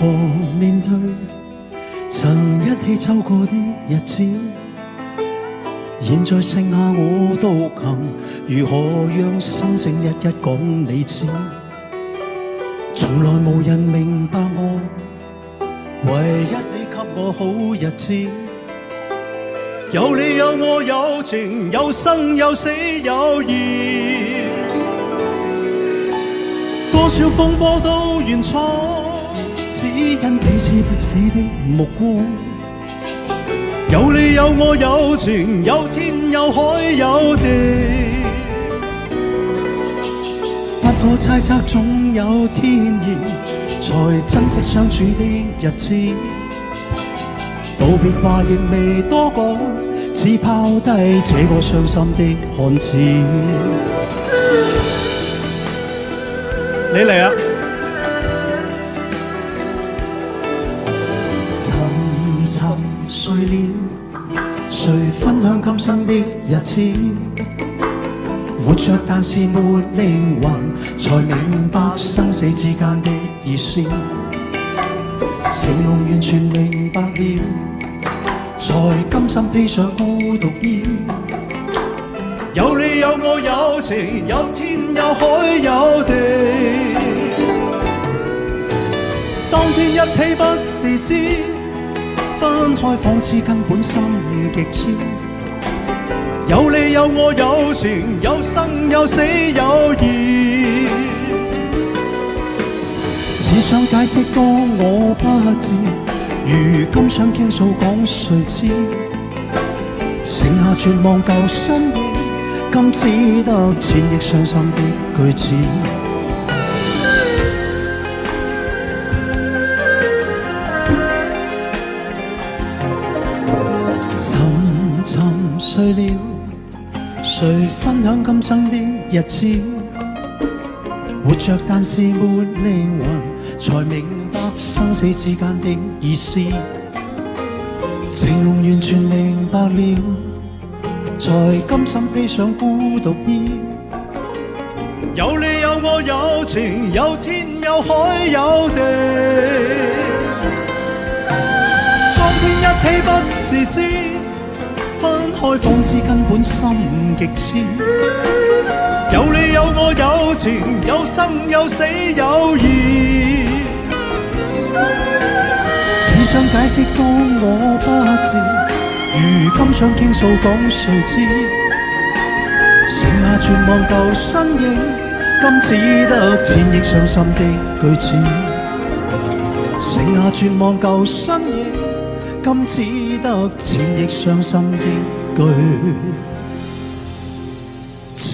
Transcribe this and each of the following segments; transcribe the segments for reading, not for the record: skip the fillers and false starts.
何面對曾一起走過的日子？現在剩下我獨行，如何讓生性一一講你知？從來無人明白我，唯一你給我好日子。有你有我有情，有生有死有義。多少風波都願闖，只因彼此不死的目光。有你有我有情，有天有海有地。不可猜測總有天意，才珍惜相處的日子。道別話亦未多講，只拋低這個傷心的漢子。你嚟啊！沉沉睡了，誰分享今生的日子？活着但是沒靈魂，才明白生死之間的意思。情濃完全明白了，才甘心披上孤獨衣。有你有我有情，有天有海有地。當天一起不自知，分開仿似根本心極痴。有你有我有情，有生有死有義。只想解釋當我不知，如今想傾訴講誰知？剩下絕望舊身影，今只得千億傷心的句子。沉沉睡了，誰分享今生的日子？活着但是沒靈魂，才明白生死之間的意思。情濃完全明白了，才甘心披上孤獨衣。有你有我有情，有天有海有地。當天一起不自知，分開仿似根本心極痴。有你有我有情，有生有死有義。只想解釋當我不知，如今想傾訴講誰知？剩下絕望舊身影，今只得千億傷心的句子。剩下絕望舊身影，今只得千億傷心的句子。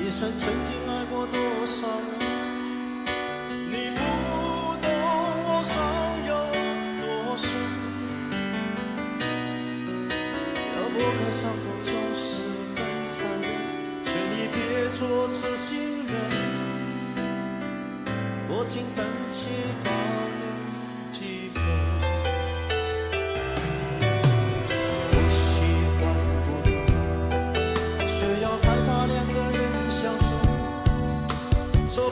想曾经爱过多少人，你不懂我伤有多深。要拨开伤口总是很残忍，劝你别做痴心人，多情暂且保留几分。不喜欢孤独，却要害怕两个人相处。说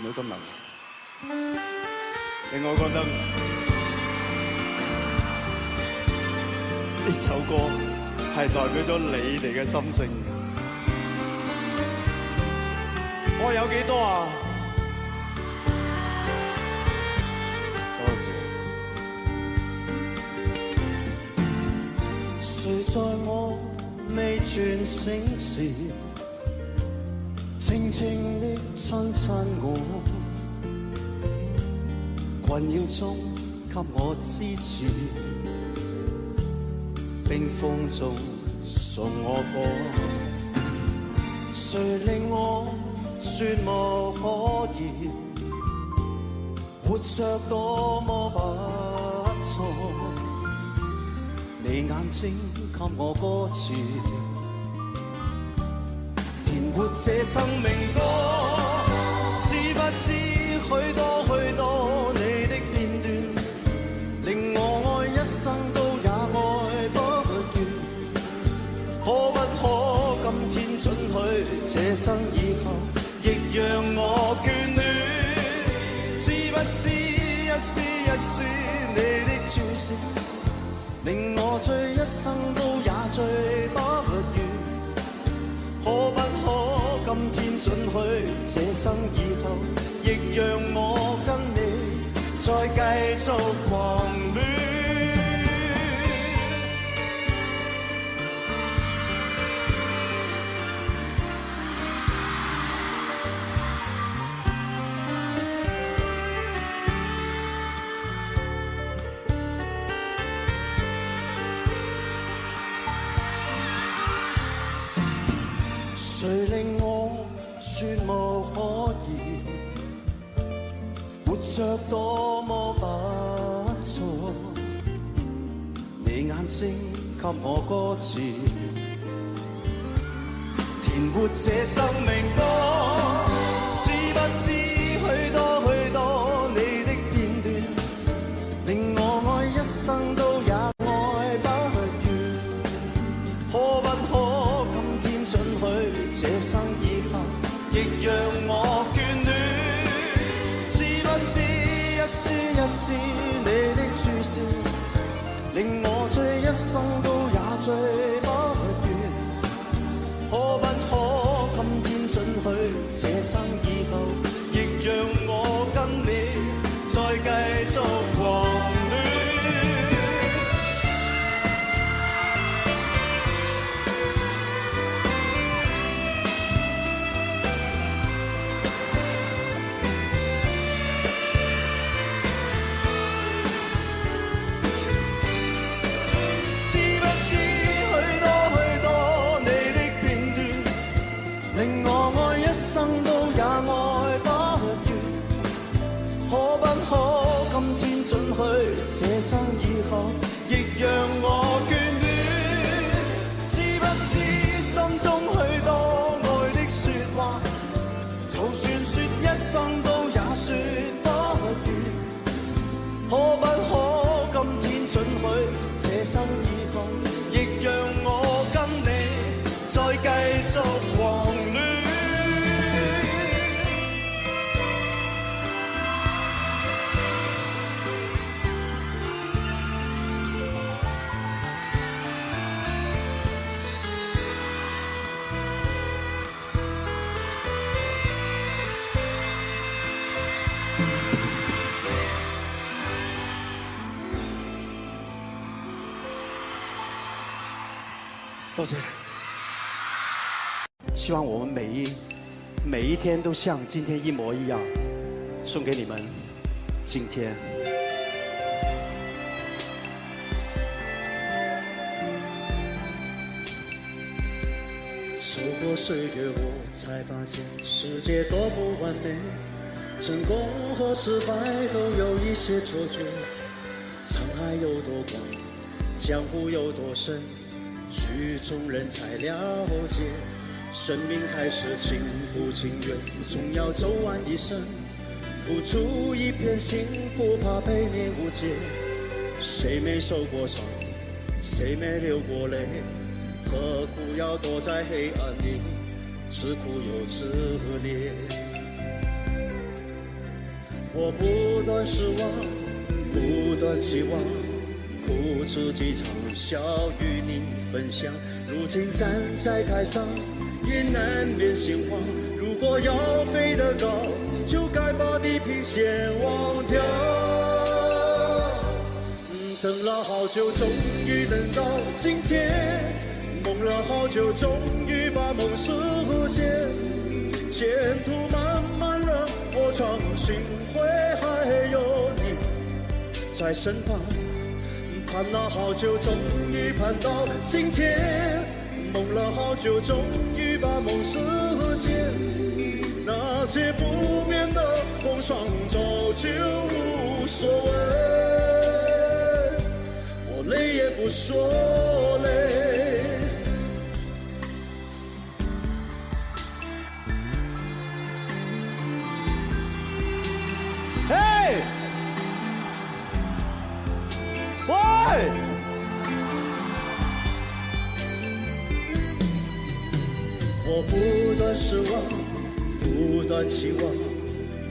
見到今日，令我覺得呢首歌係代表咗你哋嘅心聲。我有幾多啊？多謝。誰在我未全醒時，靜靜的親親我，困擾中給我支持，冰封中送我火。誰令我絕無可言，活着多麼不錯，你眼睛給我歌詞，填活這生命歌。知不知許多許多你的片段，令我愛一生都也愛不完。可不可今天准許這生以後亦讓我眷戀？知不知一絲一絲你的注視，令我醉一生都也醉不完。可不可今天准許這生以後亦讓我跟你再繼續狂戀？誰令我絕無可言，活着多麼不錯，你眼睛給我歌詞，填活這生命歌。知不知許多許多你的片段，令我愛一生都也愛不完。可不可今天准許這生以後亦讓我眷戀？知不知一絲一絲你的注視，令我醉一生都也醉不完。可不可今天准許這生以後亦讓我跟你再繼續狂戀？這生以後亦讓我眷戀。知不知心中許多愛的說話，就算說一生都也說不完。可不可今天准許這生以後亦讓我跟你再繼續狂戀？多謝，希望我們每一天都像今天一模一樣，送給你們今天。走過歲月，我才發現世界多不完美，成功和失敗都有一些錯覺，滄海有多廣，江湖有多深，曲中人才了解，生命開始情不情願，總要走完一生，付出一片心，不怕被你誤解。誰沒受過傷，誰沒流過淚，何苦要躲在黑暗裏，自苦又自憐。我不断失望，不断期望，哭自己嘲笑与你分享。如今站在台上，也难免心慌。如果要飞得高，就该把地平线忘掉。等了好久，终于等到今天，梦了好久，终于把梦实现。前途漫漫了，我常心会还有你在身旁。盼了好久，终于盼到今天，梦了好久，终于把梦实现。那些不变的风霜早就无所谓，我累也不说累。嘿，喂！我不断失望，不断期望，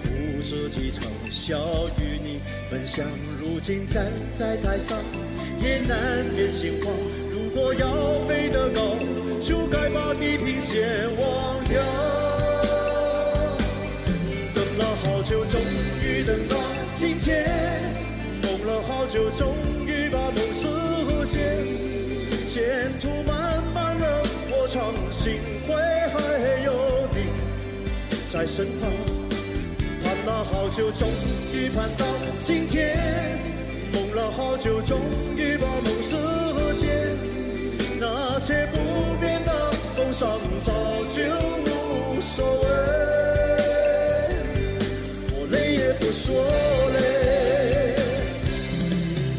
哭自己嘲笑与你分享。如今站在台上，也难免心慌。如果要飞得高，就该把地平线忘掉。等了好久，终于等到今天，梦了好久，终于把梦实现。前途漫漫了，我常心会还有你在身旁。盼了好久，终于盼到今天，梦了好久，终于把梦实现。那些不变的风霜早就无所谓，我累也不说累。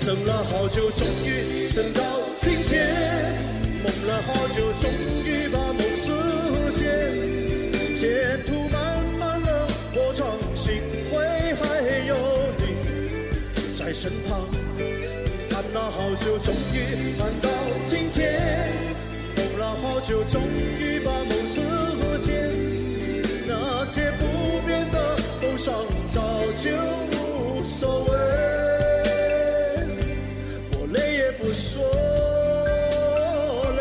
等了好久，终于等到今天，梦了好久，终于把梦实现。前途漫漫了，我常心会还有你在身旁。盼了好久，终于盼到今天，梦了好久，终于把梦实现。那些不变的风霜早就无所谓，我累也不说累。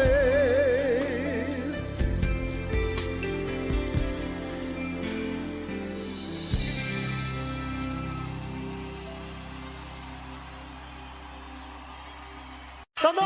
等等，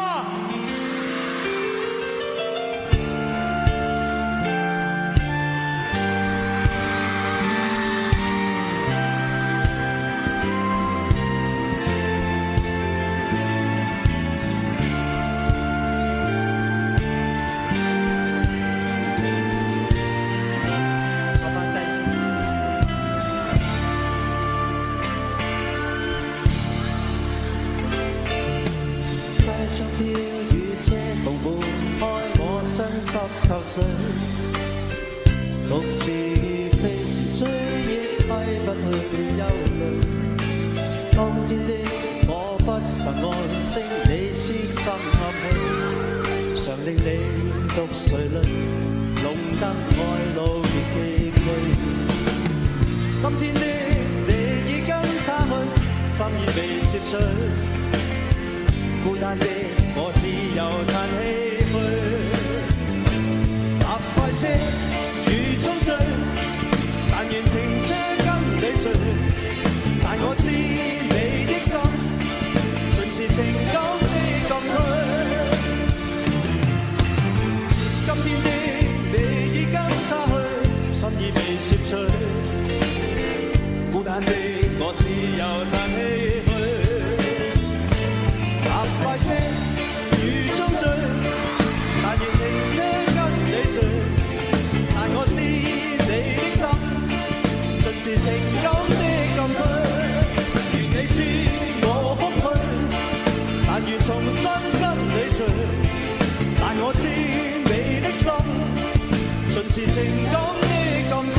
坐翻低先。帶着飄雨遮縫撥開我身濕透水，獨自飛馳追憶揮不去憂慮。當天的我不曾愛惜你痴心合去，常令你獨垂淚，弄得愛路亦崎嶇。今天的你已跟他去，心意被攝取。孤單的我只有嘆唏噓，搭快車如衝碎，但願停車跟你睡。但我知你的心盡是情感的禁區。今天的你已跟他去，心意被攝取。孤單的我只有嘆唏噓。快車如衝醉，但願停車跟你醉。但我知你的心盡是情感的禁區。願你知我哭去，但願重新跟你睡。但我知你的心盡是情感的禁區。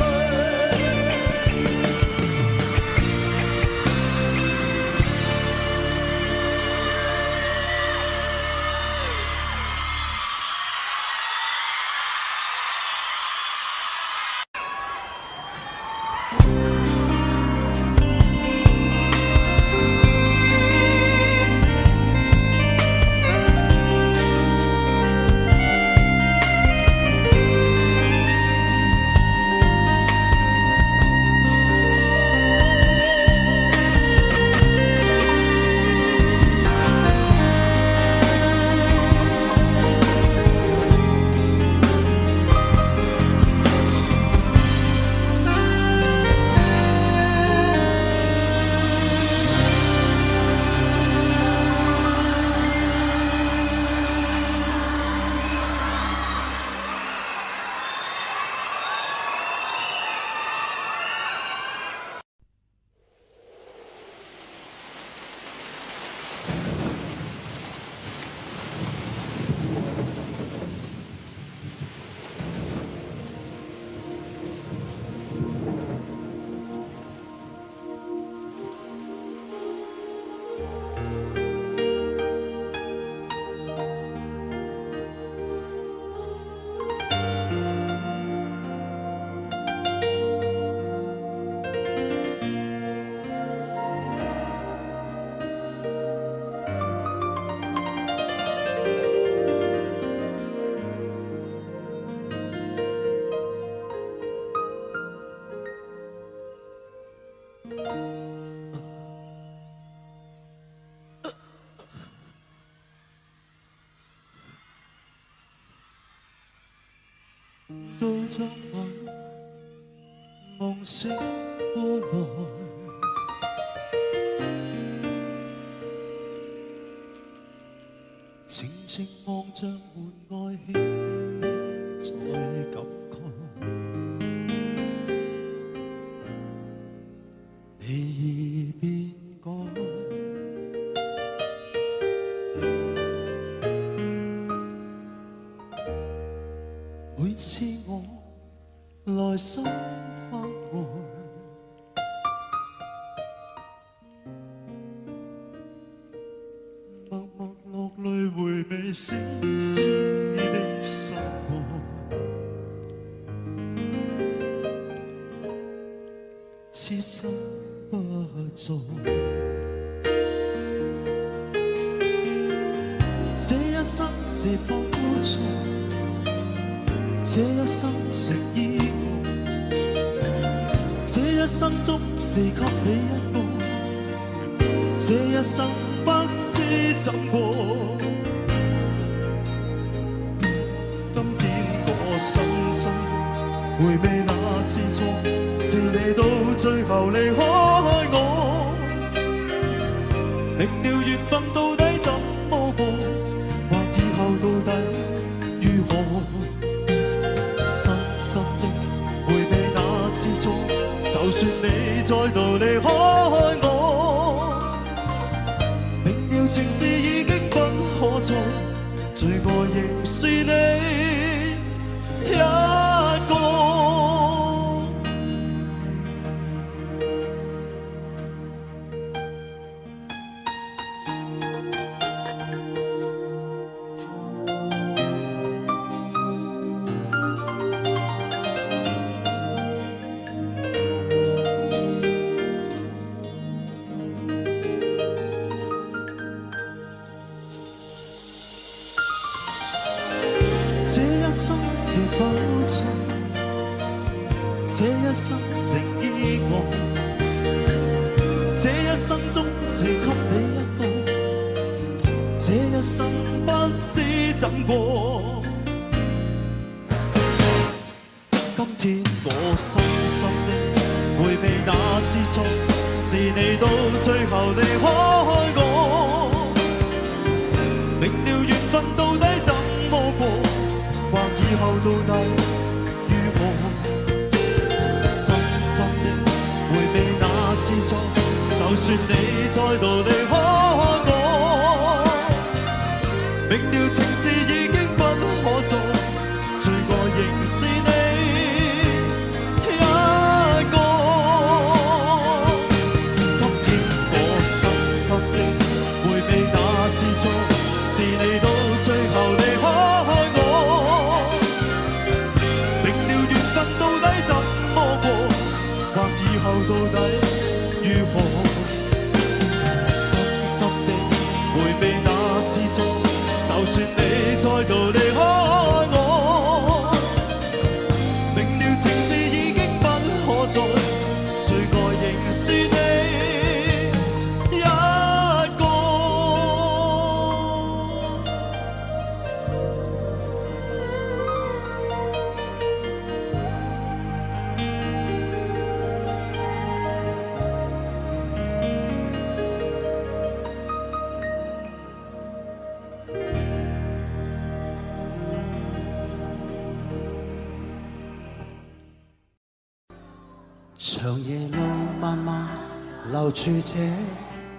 到昨晚夢醒過來，靜靜望着門外輕輕在感慨，你已變改。每次我內心發呆，默默落淚回味絲絲的心愛，痴心不再。這一生是否錯？這一生成意外，這一生中是給你一個，這一生不知怎過。今天我深深回味那次錯，是你到最後離開我，明了緣分到底怎麼過，或以後到底如何。就算你再度離開我，明了情事已經不可再，最愛仍是你一個。是否錯？這一生成意外，這一生中是給你一個，這一生不知怎過。今天我深深的回味那次錯，是你到最後離開我，明了緣分到底怎麼過。或以後到底如何？深深的回味那次錯，就算你再度離開我，明了情事已經不可再，最愛仍是你一個。今天我深深的回味那次錯，是你到最後離開。到底如何？深深的回味那次錯，就算你再度離開我，明了情事已經不可再，最愛仍是你一個。長夜路漫漫，留住這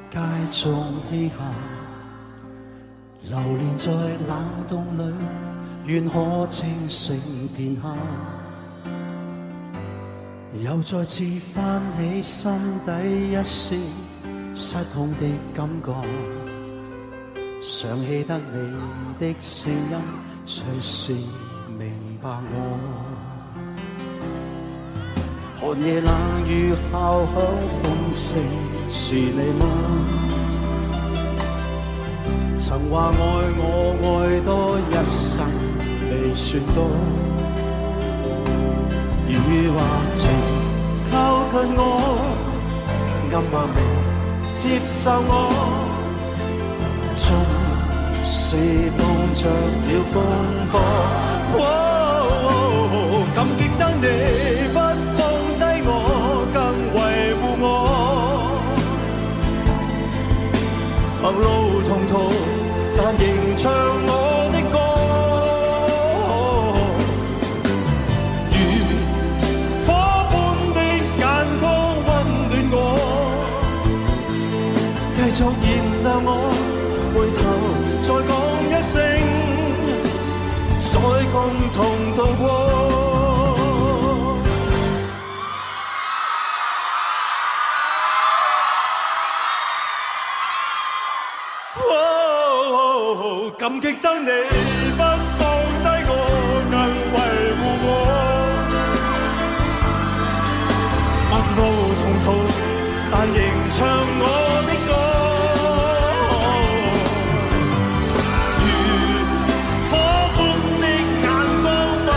街中嬉下，流連在冷凍裏，願可清醒片刻。又再次翻起心底一絲失控的感覺，想起得你的聲音，隨時明白我。寒夜冷雨敲響風聲，是你嗎？曾話愛我愛多一生未算多，雨或晴靠近我，敢或未接受我，縱是碰着了風波。感激得你不放低我，更維護我。陌路同途，但仍唱我的歌。如火般的眼光溫暖我，繼續燃亮我。回頭再講一聲，再共同渡過。感激得你不放低我，更維護我。陌路同途，但仍唱我的歌。如火般的眼光溫暖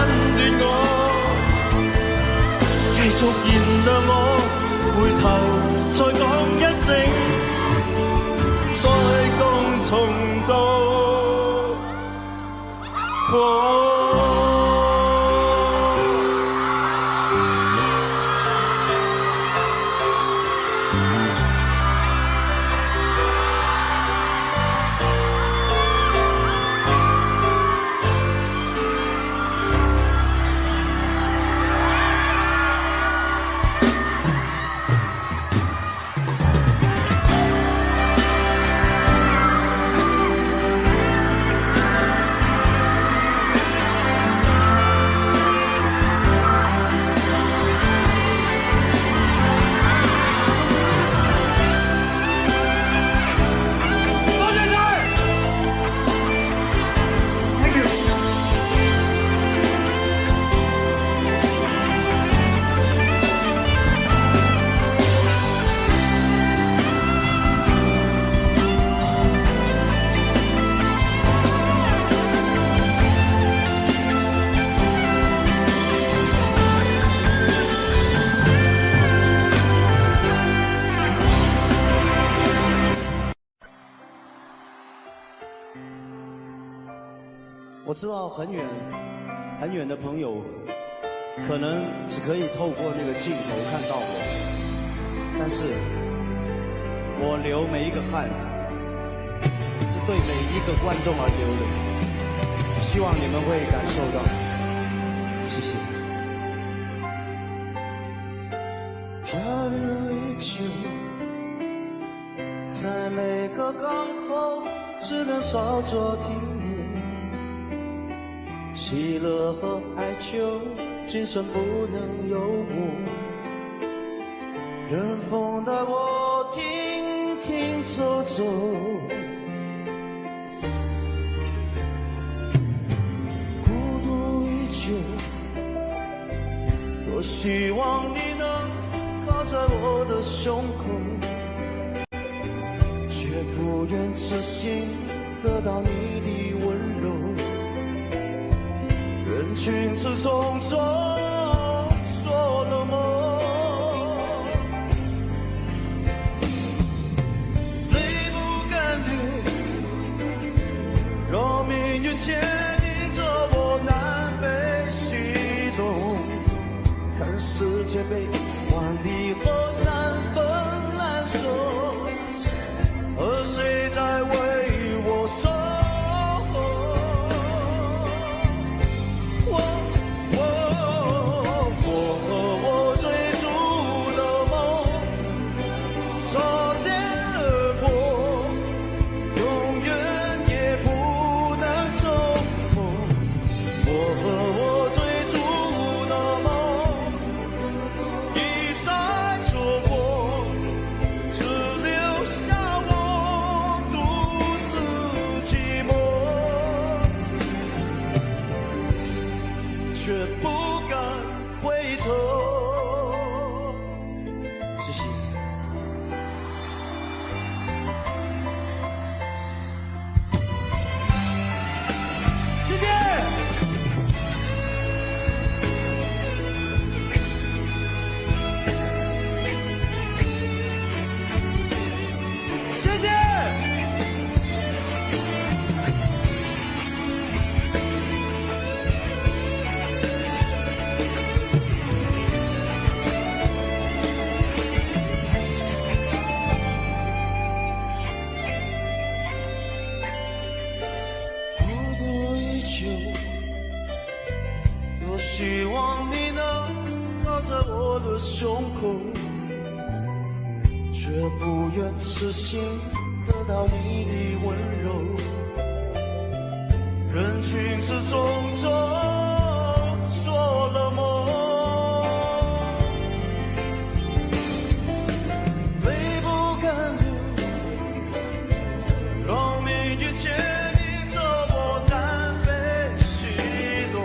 我，繼續燃亮我。回頭再講一聲，再共重渡。我知道很远很远的朋友可能只可以透过那个镜头看到我，但是我流每一个汗是对每一个观众而流的，希望你们会感受到，谢谢。飘流依旧，在每个港口只能稍作停留，喜乐和哀求，今生不能有我。任风带我停停走走，孤独依旧。多希望你能靠在我的胸口，却不愿痴心得到你的温柔。人群之中做了梦，泪不干流，让命运牵引着我难被启动，看世界被万里后难分难舍，而谁在为我守？追逐的梦一再重在我的胸口，却不愿痴心得到你的温柔。人群之中做了梦，泪不甘流，让命运牵引着我单飞西东，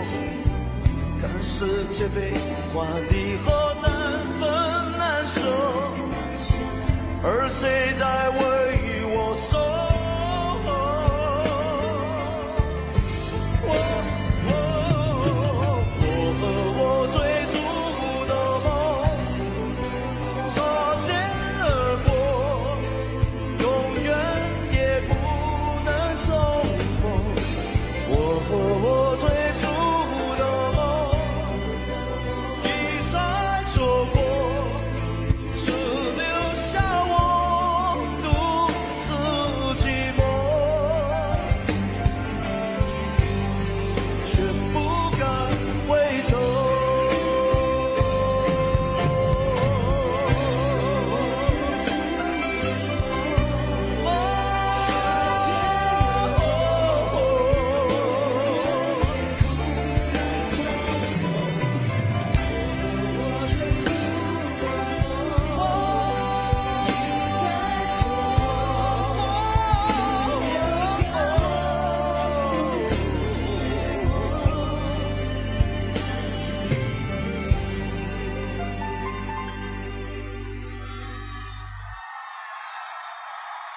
看世界悲欢离合难分难舍，而谁在为我守？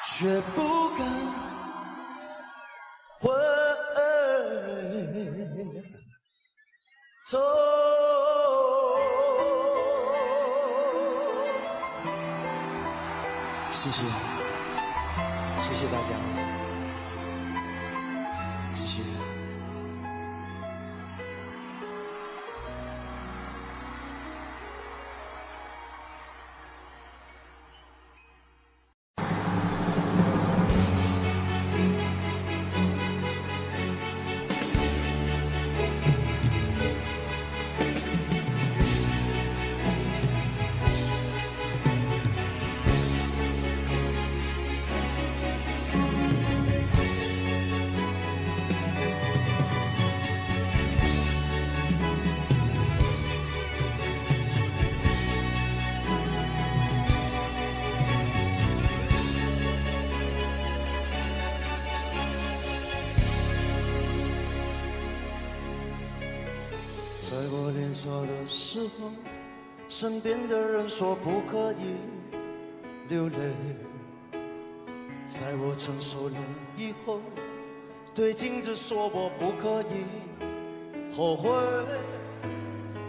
却不敢回头。谢谢，谢谢大家，谢谢。在我年少的时候，身边的人说不可以流泪。在我成熟了以后，对镜子说我不可以后悔。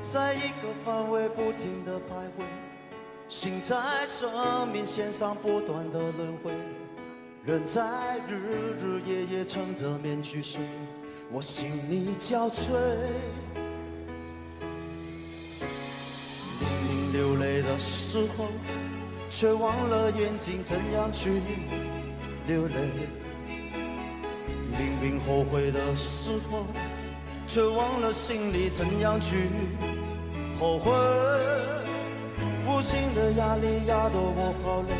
在一个范围不停地徘徊，心在生命线上不断地轮回，人在日日夜夜撑着面去睡，我心里憔悴。流泪的时候，却忘了眼睛怎样去流泪；明明后悔的时候，却忘了心里怎样去后悔。无形的压力压得我好累，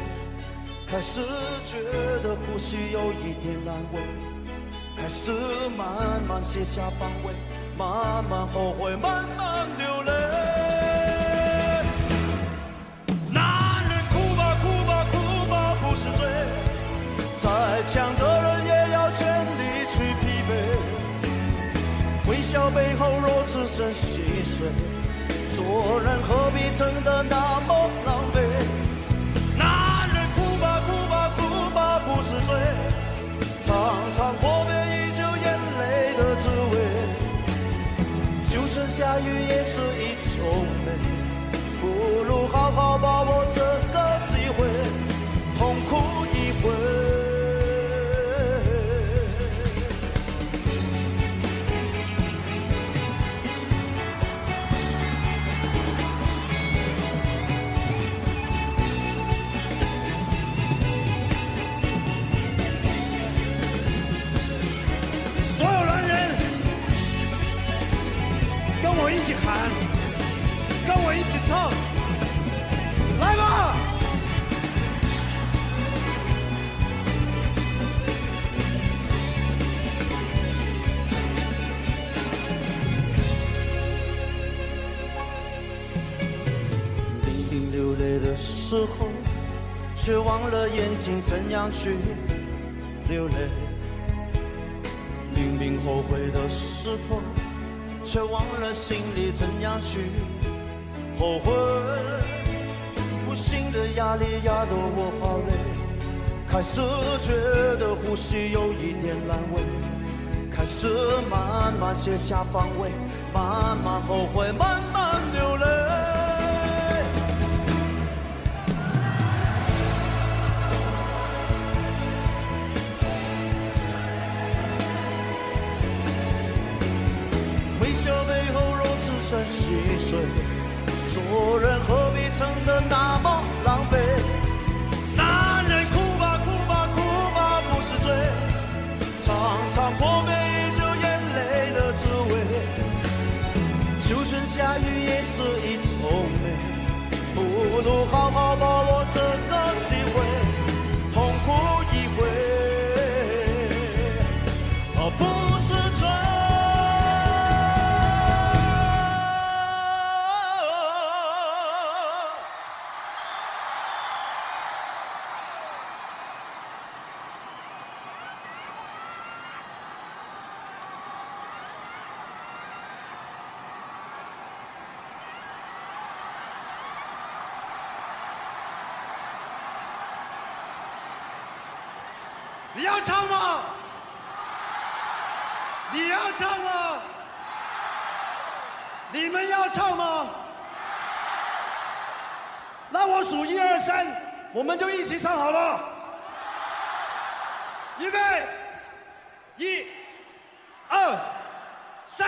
开始觉得呼吸有一点难为，开始慢慢卸下防卫，慢慢后悔，慢慢流泪。再强的人也要全力去疲惫，微笑背后若只剩心碎，做人何必撑得那么狼狈？男人哭吧哭吧哭吧不是罪，常常破灭依旧眼泪的滋味，就算下雨也是一种美，不如好好把握这个机会，痛苦一回。所有男人跟我一起喊，一起唱，来吧！明明流泪的时候，却忘了眼睛怎样去流泪。明明后悔的时候，却忘了心里怎样去后悔。无形的压力压得我好累，开始觉得呼吸有一点难为，开始慢慢卸下防卫，慢慢后悔，慢慢流泪。微笑背后若只剩细碎，做人何必撑得那么狼狈？男人哭吧哭吧哭吧不是罪，常常破灭依旧眼泪的滋味。就算下雨也是一种美，不如好好把握这个机会，痛苦一回，而不是罪。你要唱吗？你要唱吗？你们要唱吗？那我数1、2、3，我们就一起唱好了。预备，1、2、3。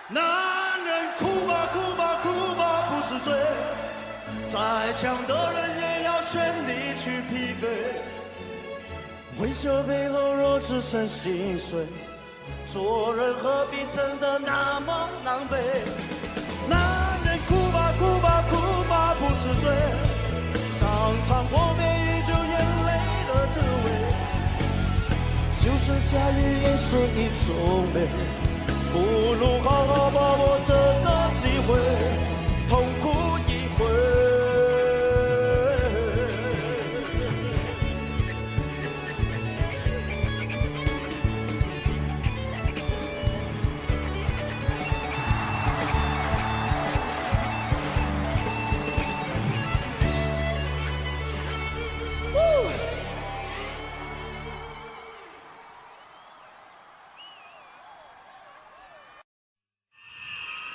男人哭吧哭吧哭吧不是罪，再强的人也要全力去疲惫。微笑背后若只剩心碎，做人何必撑得那么狼狈？男人哭吧哭吧哭吧不是罪，常常破灭依旧眼泪的滋味。就算下雨也是一种美，不如好好把握这个机会，痛苦一回。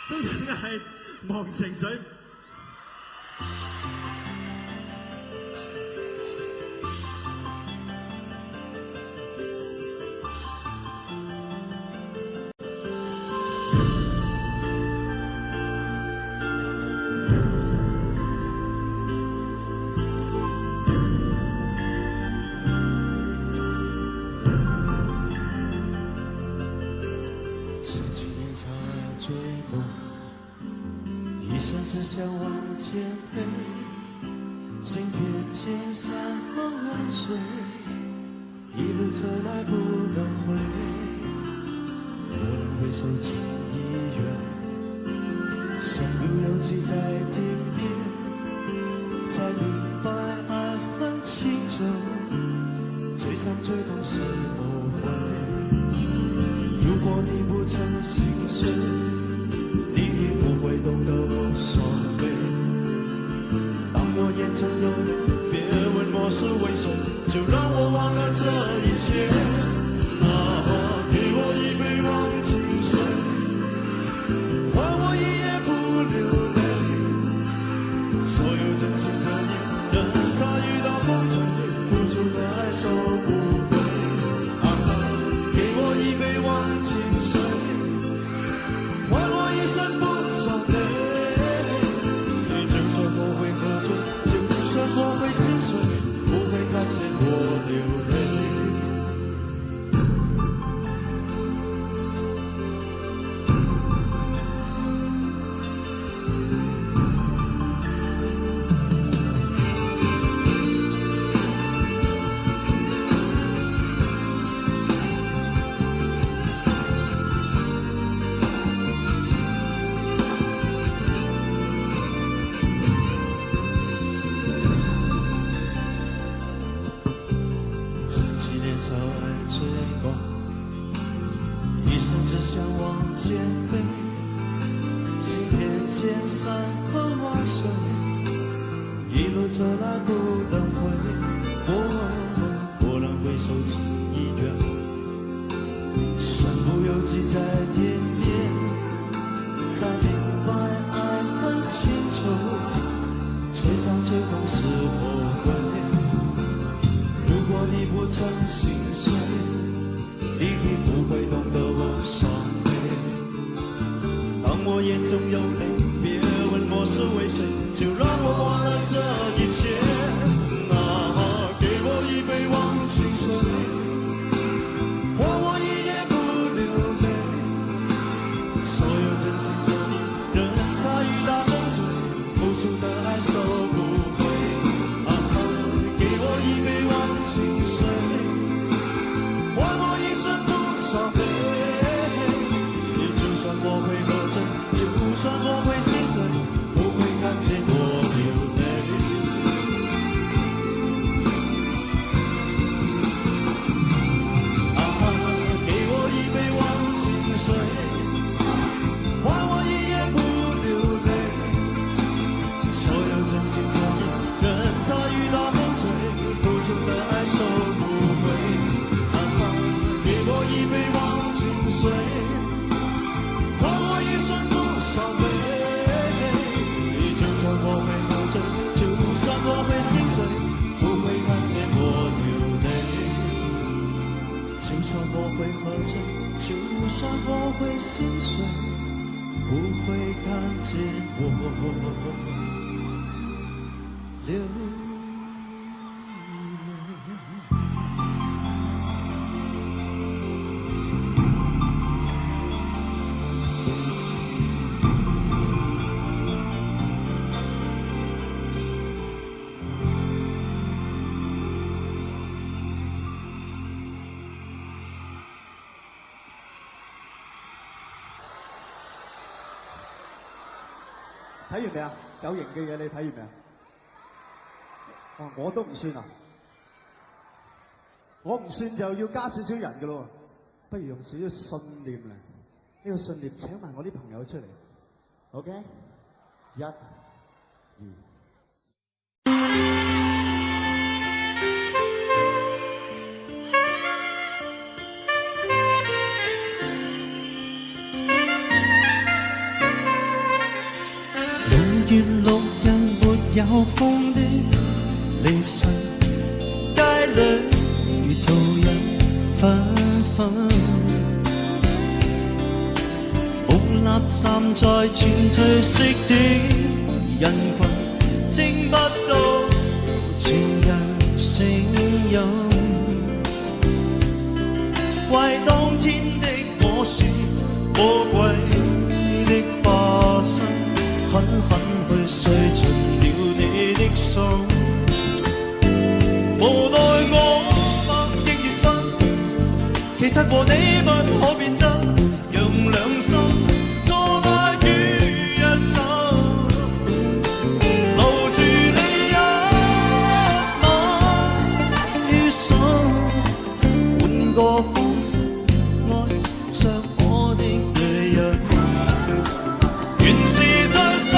中場嘅係忘情水。只想往前飞，行遍千山和万水，一路走来不能回。蓦然回首情已远，山路犹记在天边，才明白爱恨情仇，最长最痛是后悔。如果你不曾心碎，你也不会懂得我所谓。当我眼中有你，别问我是为谁，就让我忘了这一切。给我一杯忘情水，换我一夜不流泪。所有真心真意，任他遇到风吹，付出的爱收不回。给我一杯忘情水，换我一生不伤悲。就算我会喝醉，就算我会心碎，不会看见我流泪。减肥，行遍千山和万水，一路走来不能回，蓦然回首只一卷，身不由己在天边，才明白爱恨情仇，吹上吹动是后悔。如果你不曾心碎，你已不会懂得我伤悲。当我眼中有泪，别问我是为谁，就让我忘了这一切。给我一杯忘情水，换我一夜不流泪。所有真心真意，任它雨打风吹，付出的爱收不回。给我一杯忘情水，换我一生不伤悲。就算我会喝醉，就算我会心碎，不会看见我流泪。给我一杯忘情水，换我一夜不流泪。所有真心真意，任它雨打风吹，付出的爱收不回。给我一杯忘情水，换我一生不伤悲。就算我会喝醉，就算我会心碎，不会看见我流泪。就算我会喝醉，就算我会心碎，不会看见我流泪。睇完未啊？有型嘅嘢你睇完未啊？哇！我都唔算啊，我唔算就要加少少人嘅咯，不如用少少信念啊！呢個信念請埋我啲朋友出嚟 ，OK？ 1、2。6月6日沒有風的離神街裏，如途人紛紛，無立站在前褪色的人群，聽不到前人聲音，怪當天的我是魔鬼的化身，狠狠去碎盡了你的心，無奈我默認緣分，其實和你不可變真，讓兩心錯愛於一生，留住你一晚於心，換個方式愛着我的女人。原是在相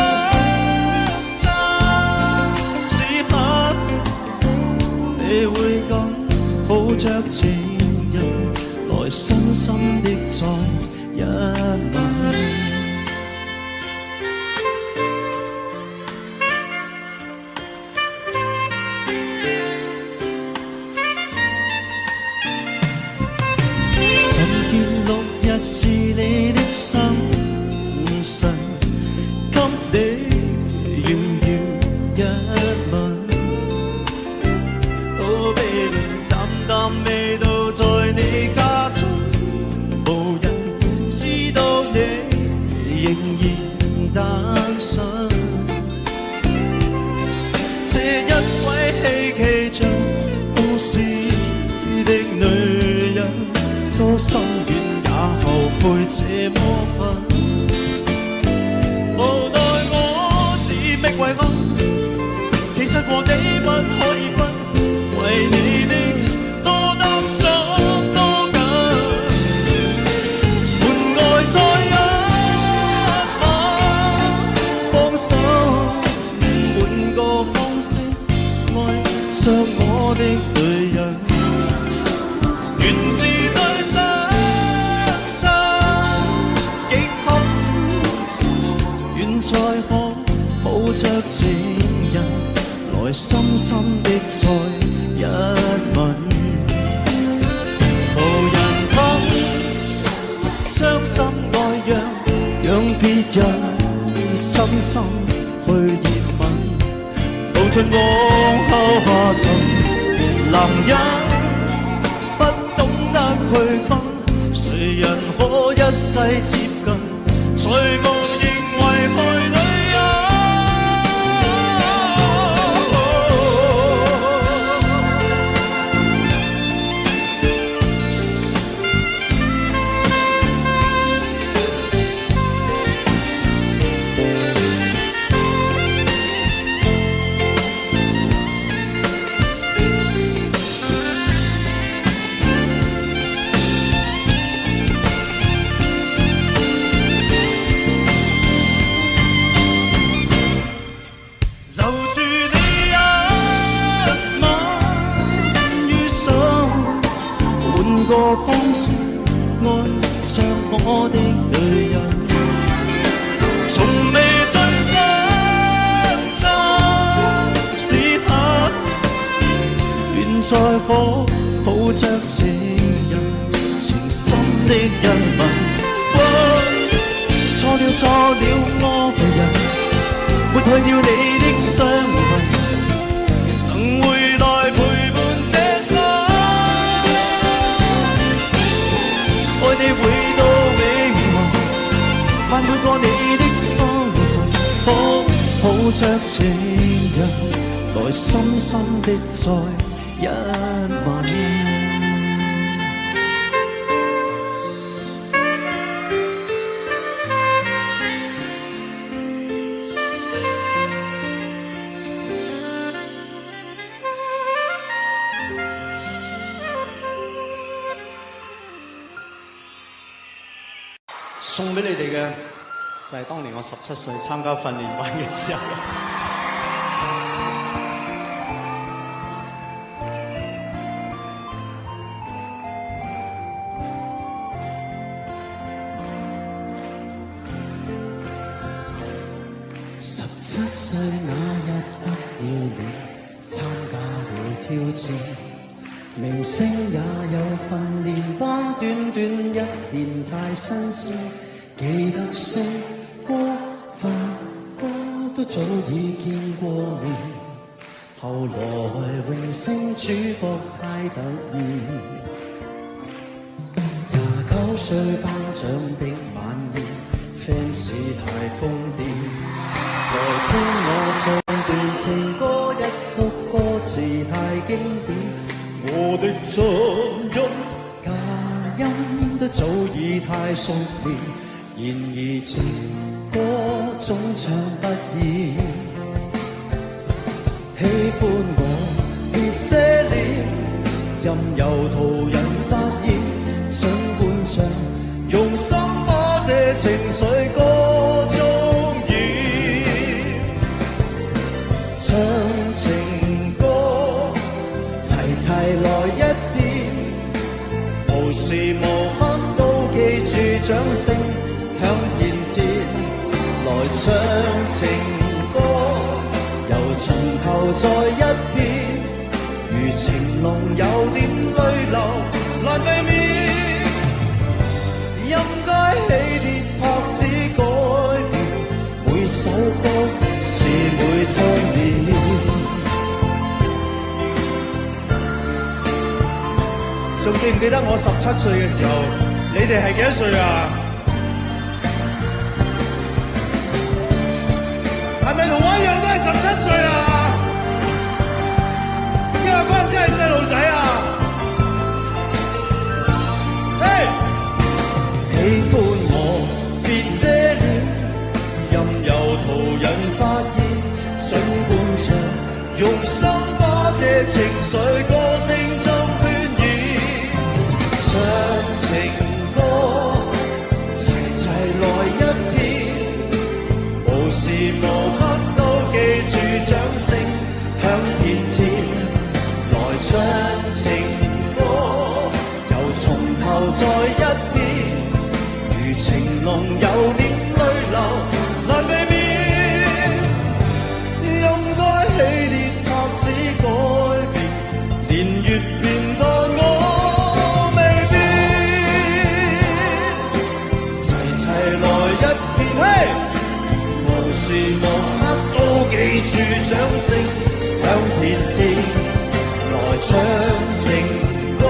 差時刻，你會咁抱着情人來深深的再一吻。10月6日是你的生辰，給你遙遙一吻。Oh baby， 淡淡味道在你家中，無人知道你仍然單身。這一位希冀像都市的女人，多心軟也後悔這麼笨。無奈我自覓遺憾，其實和你不可以分，為你的多擔心多緊，門外再我的女人，原是最想親，極合適，願再可抱着情人，來深深的再一吻。無人肯將心愛讓別人深深去熱吻。無盡往後下沉，男人不懂得區分，誰人可一世接近，才無認為害女人。個方式愛上我的女人，從未盡心試下，願再可抱着情人，情深的一吻。錯了我為人，抹去了你的傷痕，能回來陪伴這生。愛你會到永恆，盼會過你的心神，抱着情人，來深深的再一吻。送俾你哋嘅就係當年我17歲參加訓練班嘅時候。17歲那日得要你參加了挑戰，明星也有訓練班，短短1年太新鮮。記得星歌、發哥都早已見過面，後來榮升主角太突然。29歲頒獎的晚宴 ，fans 太瘋癲，來聽我唱段情歌，一曲歌詞太經典，我的真音假音都早已太熟練。然而情歌總唱不厭，喜歡我別遮臉，任由途人發現，儘管唱用心把這情緒歌中演，唱情歌齊齊來一遍，無時無刻都記住掌聲響遍天，來唱情歌，由從頭再一遍，如情濃有點淚流難避免，應該起跌拍子改變，每首歌是每張臉。仲記唔記得我17歲嘅時候，你哋係幾多歲啊？係咪同我一樣都係17歲啊？因為嗰陣時係細路仔啊！嘿，喜歡我別遮臉，任由途人發現，儘管唱，用心把這情緒歌聲中渲染，唱情歌齊齊來一遍，無時無刻都記住掌聲響遍天，來唱唱情歌，又從頭再一遍，如情濃有點淚流，難避免。應該起跌拍子改變，年月變但我未變，齊齊來一遍，嘿！無時無刻都記住掌聲響遍天。來唱情歌，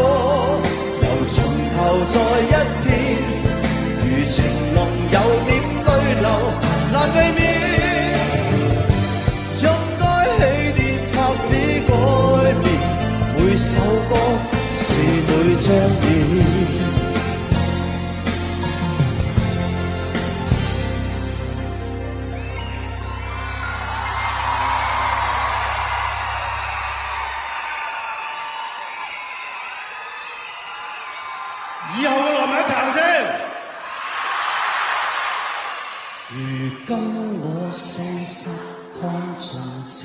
又從頭再一遍，如情濃有點淚流，難避免。應該起跌拍子改變，每首歌是每張臉。以後會落埋一齊行先。如今我聲色看盡這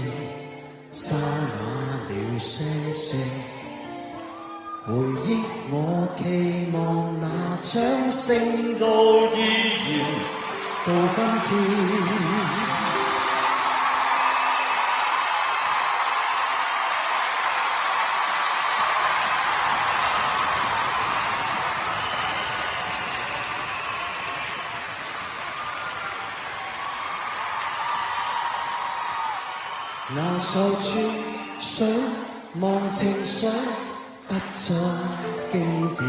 沙啞了些些，回憶我期望那掌聲都依然到今天。那首處想望情緒不再經典，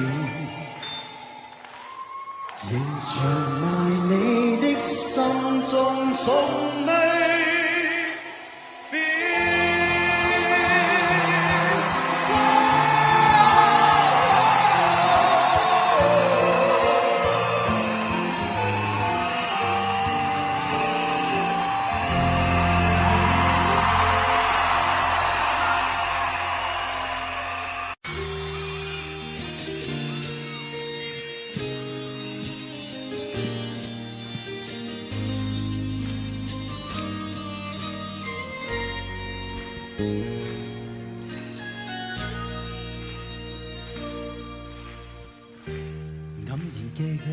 仍長埋你的心中從未變。黯然記起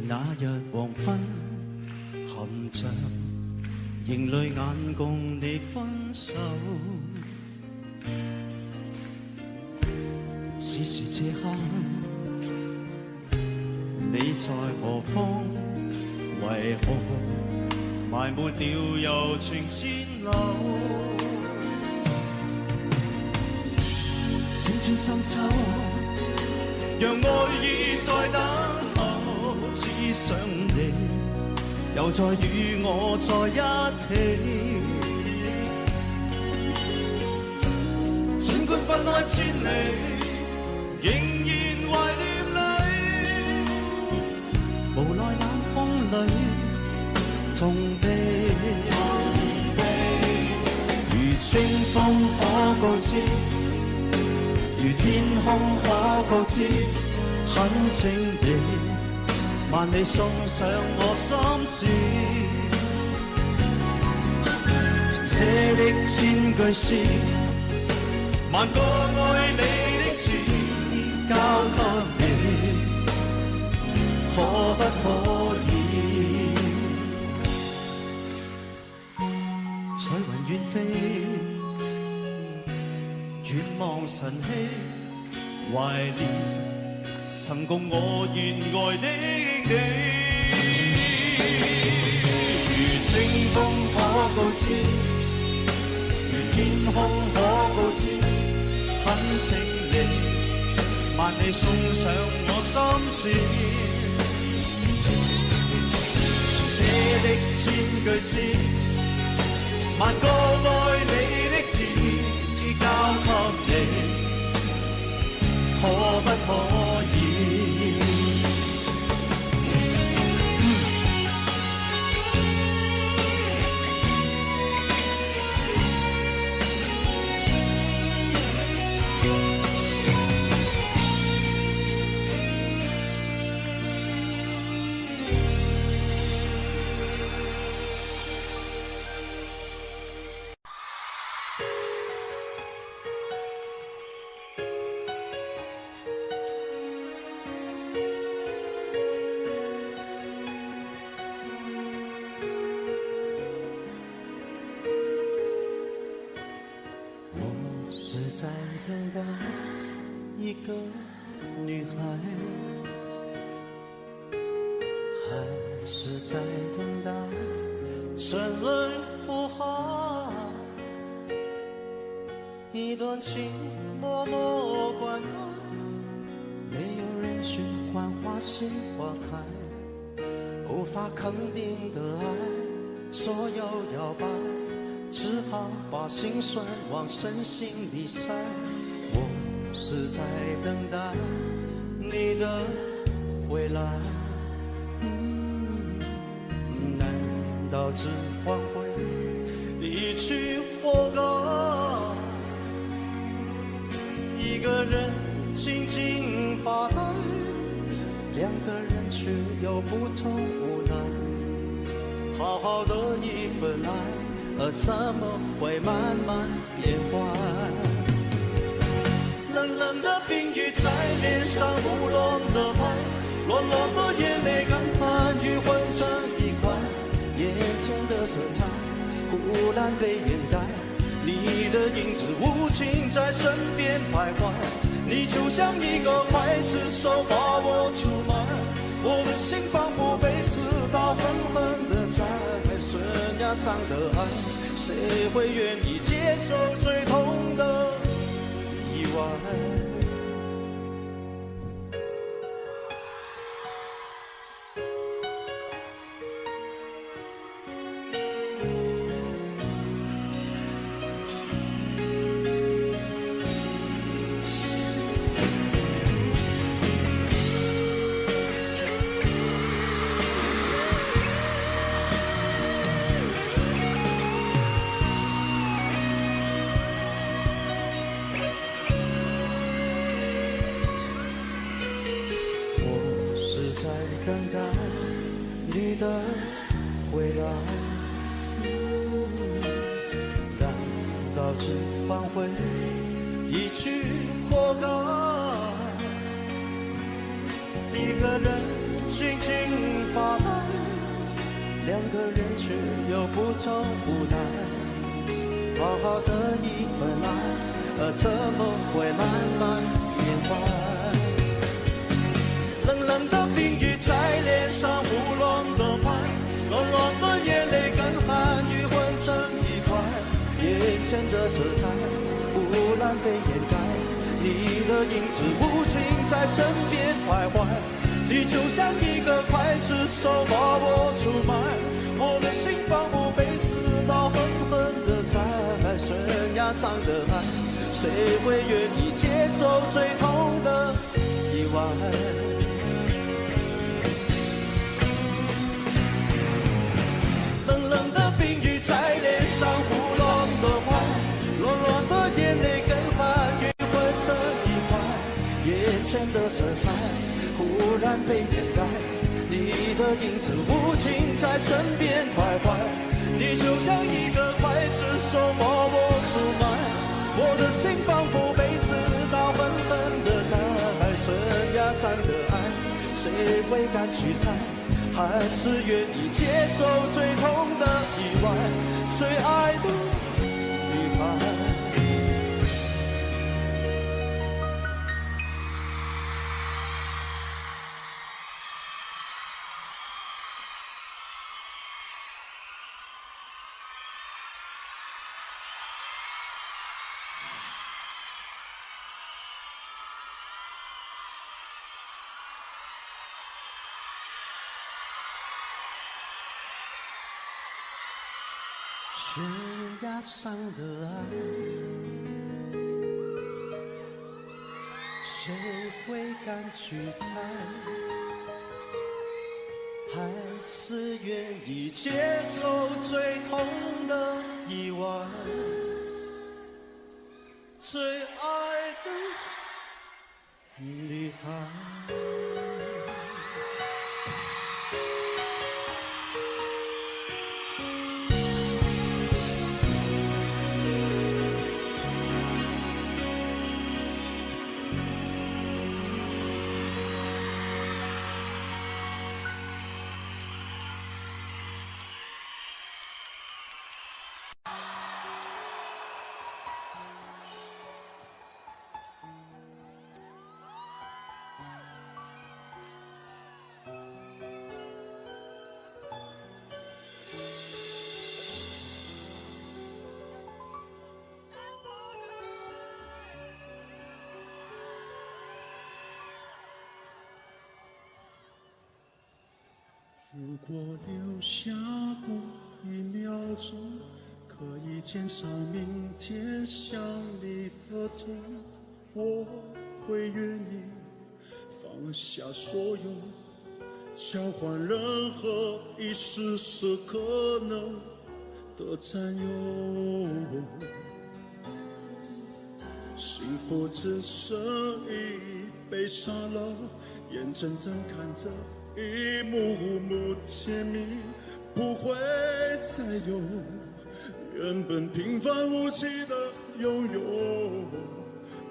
那日黃昏，含着凝淚眼共你分手。只是這刻你在何方？為何埋沒了柔情千縷？千轉深秋，讓愛意在等候，只想你又再與我在一起。儘管分開千里，仍然懷念你。無奈冷風裏痛悲，如清風可告知，如天空可告知，懇請你萬里送上我心事。曾寫的千句詩，萬個愛你的字交給你，可不可以？彩雲遠飛，遠望晨曦，懷念曾共我熱愛的你。如清風可告知，如天空可告知，懇請你萬里送上我心事。曾寫的千句詩，萬個愛你的字交給你，可不可以？在等待一个女孩，还是在等待春人呼唤？一段情默默灌溉，没有人去管花谢花开，无法肯定的爱左右摇摆，只好把心酸往深心里塞。我是在等待你的回来，难道只换回一句活该？一个人静静发呆，两个人却有不同无奈。好好的一份爱，怎么会慢慢变坏？冷冷的冰雨在脸上胡乱的拍，落落的眼泪跟寒雨混成一块，眼前的色彩忽然被掩盖，你的影子无情在身边徘徊，你就像一个刽子手把我出卖，我的心仿佛被刺刀狠狠地宰，悬崖上的爱，谁会愿意接受最痛的意外？在等待你的回来，难道只换回一句活该？一个人静静发呆，两个人却有不同无奈。好好的一份爱，怎么会慢慢变坏？冷冷的冰雨在脸上胡乱的拍，乱乱的眼泪跟寒雨混成一块，眼前的色彩忽然被掩盖，你的影子无情在身边徘徊，你就像一个刽子手把我出卖，我的心仿佛被刺刀狠狠地宰，悬崖上的爱，谁会愿意接受最痛的意外？冷冷的冰雨在脸上胡乱的拍，乱乱的眼泪跟寒雨混成一块，眼前的色彩忽然被掩盖，你的影子无情在身边徘徊，你就像一个刽子手把我出卖，我的心仿佛被刺刀狠狠地宰，悬崖上的爱，谁会敢去猜？还是愿意接受最痛的意外，最爱的女孩。悬崖上的爱，谁会敢去猜？还是愿意接受最痛的意外，最爱的女孩。如果留下过一秒钟，可以减少明天想你的痛，我会愿意放下所有，交换任何一丝丝可能的占有。幸福只剩一杯沙漏，眼睁睁看着一幕幕甜蜜不会再有，原本平凡无奇的拥有，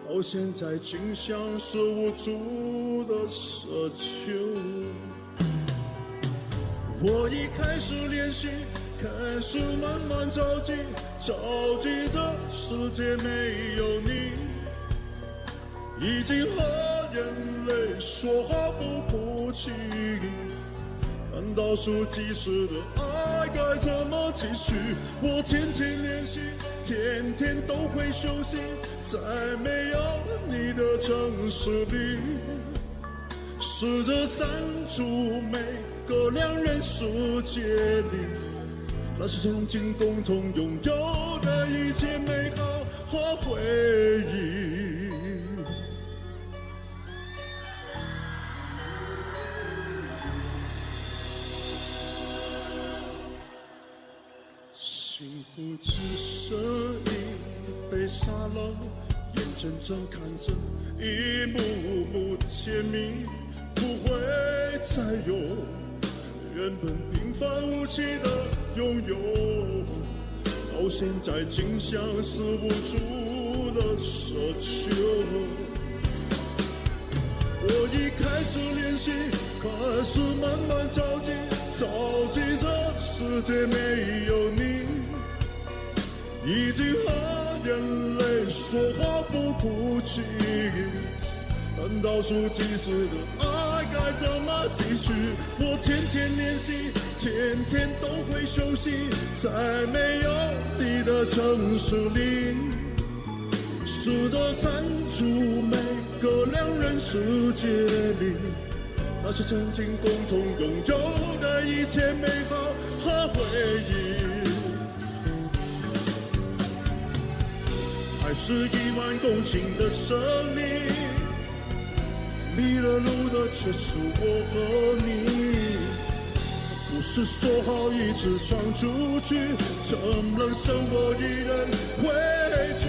到现在竟像是无助的奢求。我已开始练习，开始慢慢着急，着急这世界没有你，已经和眼泪说好不哭泣，但倒数计时的爱该怎么继续？我天天练习，天天都会休息，在没有你的城市里，试着删除每个两人世界里，那是曾经共同拥有的一切美好和回忆。幸福只剩一杯沙漏，眼睁睁看着一幕幕甜蜜不会再有，原本平凡无奇的拥有，到现在竟像是无助的奢求。我已开始练习，开始慢慢着急，着急这世界没有你，已经和眼泪说好不哭泣，但倒数计时的爱该怎么继续？我天天练习，天天都会休息，在没有你的城市里，试着删除每个两人世界里，那是曾经共同拥有的一切美好和回忆。爱是1万公顷的森林，迷了路的却是我和你，不是说好一直闯出去，怎能剩我一人回去？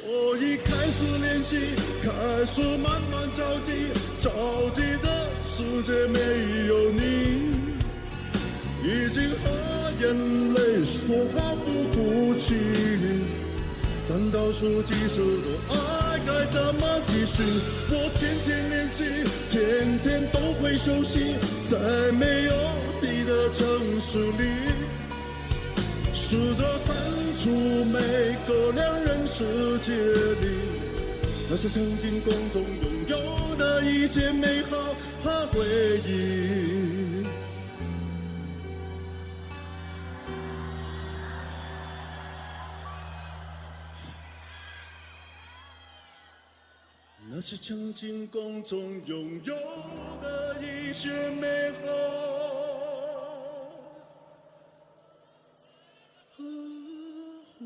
我已开始练习，开始慢慢着急，着急这世界没有你，已经和眼泪说好不哭泣，但倒数计时的爱该怎么继续？我天天练习，天天都会休息，在没有你的城市里，试着删除每个两人世界里，那些曾经共同拥有的一切美好和回忆。那是曾经共同拥有的一切美好和回忆。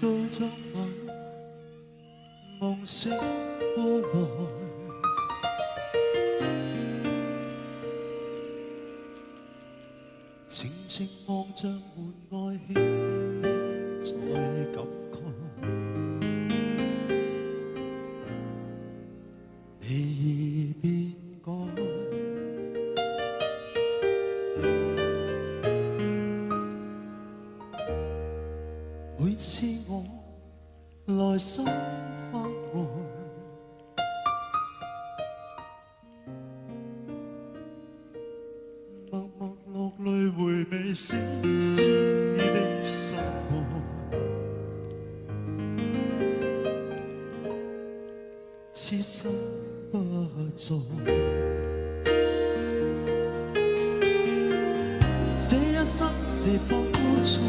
到昨晚夢醒過來，靜靜望着門外輕輕在感慨，你已變改。每次我內心發呆，默默落淚回味絲絲你的心愛，痴心不再。這一生是否錯？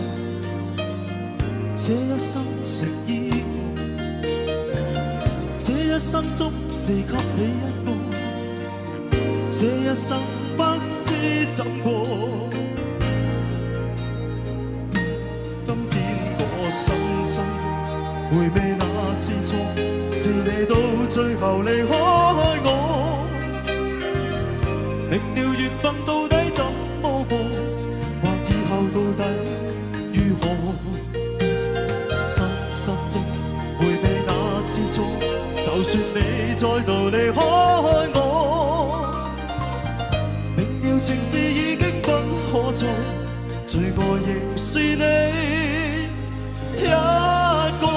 這一生成意外，這一生中是給你一個，這一生不知怎過。今天我深深回味那次錯，是你到最後離開我，明了緣分到底怎麼過，或以後到底如何。就算你再度離開我，明了情事已經不可再，最愛仍是你一個。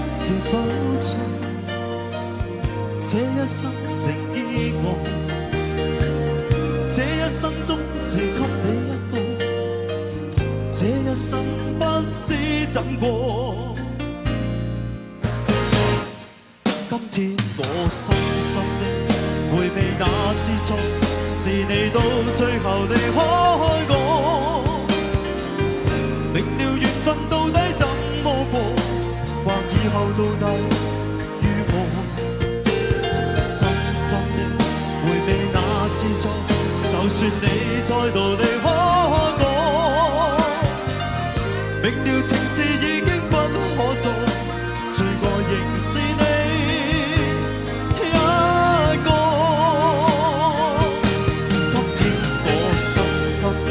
是否錯？這一生成意外，這一生中是給你一個，這一生不知怎過。今天我深深的回味那次錯，是你到最後離開我，明了緣分到底怎麼過。或以後到底如何？深深的回味那次錯，就算你再度離開我，明了情事已經不可再，最愛仍是你一個。今天我深深的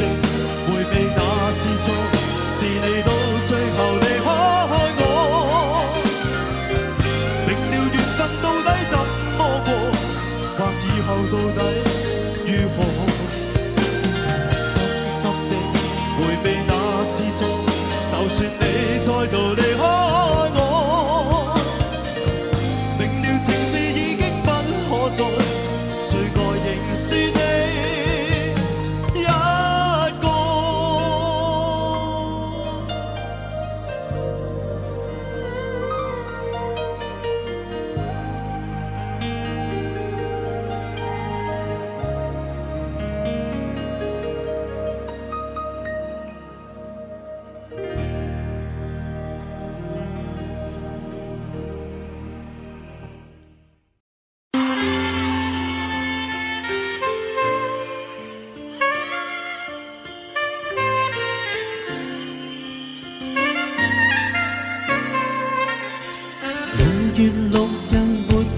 回味那次錯，是你到最後離開。到底如何？深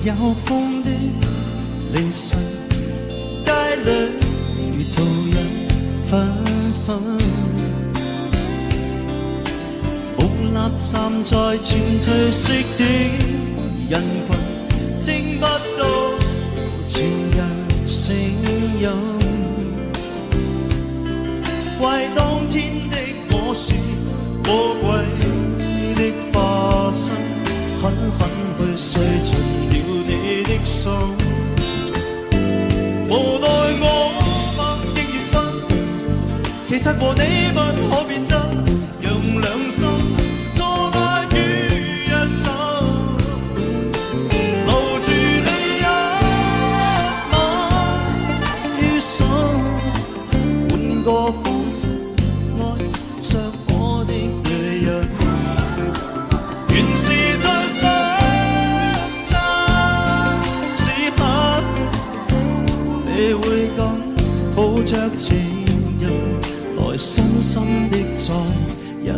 有風的離神，街裏途人紛紛，無立站在前褪色的人群，聽不到前人聲音，怪當天的我是魔鬼的化身，狠狠去碎盡了你的心。無奈我默認緣分，其實和你不可變質，讓兩心錯愛於一身，留住你一晚於心，換個方式愛着我的女人，原是最想爭時刻，你會咁抱着情人來深深的再一吻。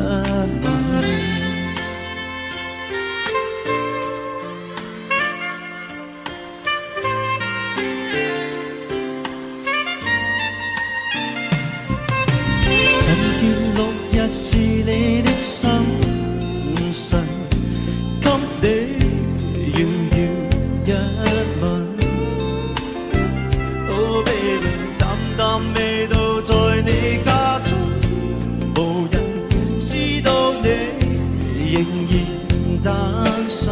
神願6日是你的生辰，給你遙遙一吻。Oh baby， 淡淡味道在你家中，無人知道你仍然單身。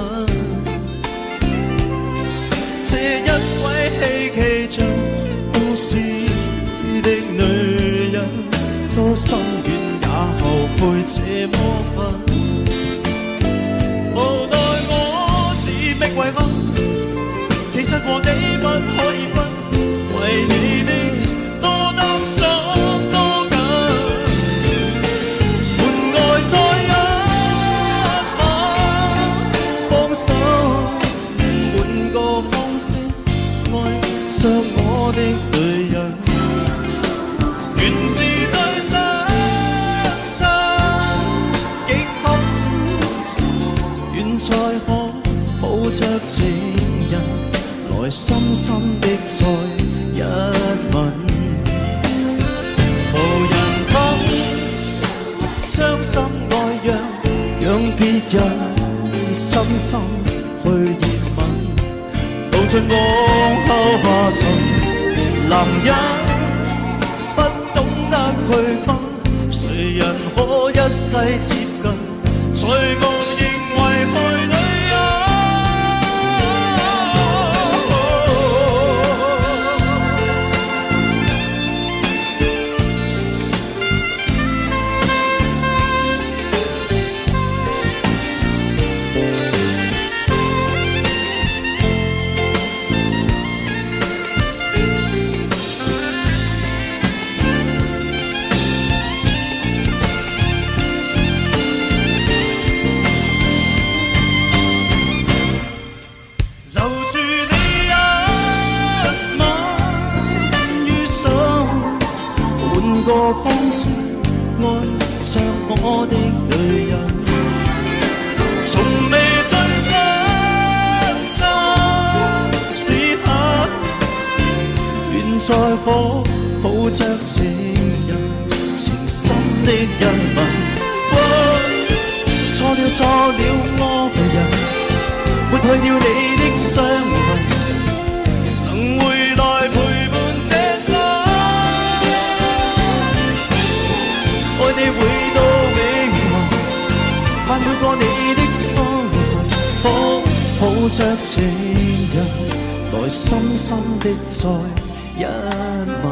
這一位希冀像都市的女人，多心軟也後悔這麼分。無奈我自覓遺憾，其實和你不可以分，為你的多擔心多緊，換愛再一晚放手，換個方式愛着我的女人，原是最想親極合適，願才可抱着情人來深深的再一吻。無人分，將心愛讓別人深深去熱吻，到盡往後下沉，男人不懂得區分，誰人可一世接近，才無認為害女人。留住你一晚於心，換個方式愛着我的女人，從未最真真時刻，願再可抱着情人情深的一吻。錯了我個人，抹去了你的傷痕，能回來陪伴這生，愛你會到永恆，盼每個你的生辰，可抱着情人來深深的再一吻。